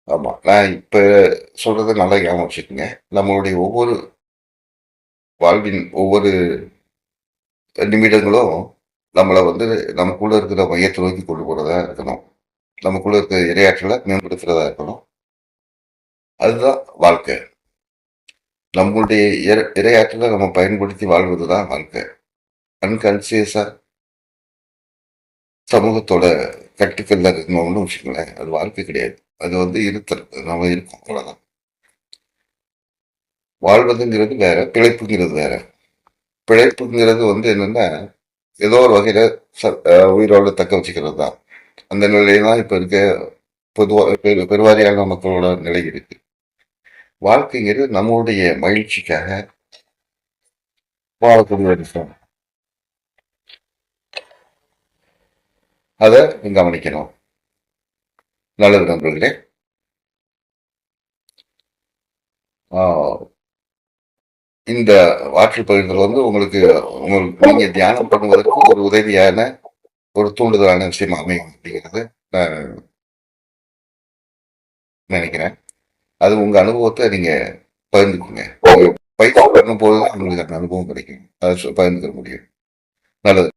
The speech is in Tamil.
ஆமா. நான் இப்ப சொல்றத நல்லா ஞாபகம் வச்சுக்கங்க. நம்மளுடைய ஒவ்வொரு வாழ்வின் ஒவ்வொரு நிமிடங்களும் நம்மள வந்து நமக்குள்ள இருக்கிற மையத்தை நோக்கி கொண்டு போறதா இருக்கணும். நமக்குள்ள இருக்கிற இரையாற்றல மேம்படுத்துறதா இருக்கணும். அதுதான் வாழ்க்கை. நம்மளுடைய இரையாற்றல நம்ம பயன்படுத்தி வாழ்வதுதான் வாழ்க்கை. அன்கான்சியஸா சமூகத்தோட கட்டுக்கள்ல இருக்கணும்னு வச்சுக்கோங்களேன். அது வாழ்க்கை கிடையாது. அது வந்து இருத்தல். நம்ம இருக்கோம். அவ்வளவுதான். வாழ்வதுங்கிறது வேற, பிழைப்புங்கிறது வேற. பிழைப்புங்கிறது வந்து என்னன்னா, ஏதோ ஒரு வகையில உயிரோட தக்க வச்சுக்கிறது தான். அந்த நிலையில தான் இப்ப இருக்க பொதுவா பெருவாரியான மக்களோட நிலை இருக்கு. வாழ்க்கைங்கிறது நம்மளுடைய மகிழ்ச்சிக்காக வாழக்கூடிய ஒரு விஷயம். அதை கவனிக்கணும். நல்லது நண்பர்களே. ஆஹ் இந்த ஆற்றல் பகிர்தல் வந்து உங்களுக்கு நீங்க தியானம் பண்ணுவதற்கு ஒரு உதவியான ஒரு தூண்டுதலான விஷயமா அமையும் அப்படிங்கிறது நான் நினைக்கிறேன். அது உங்க அனுபவத்தை நீங்க பகிர்ந்துக்குங்க. பயிற்சி பண்ணும்போது தான் உங்களுக்கு அந்த அனுபவம் கிடைக்கும். அதை பகிர்ந்துக்க முடியும். நல்லது.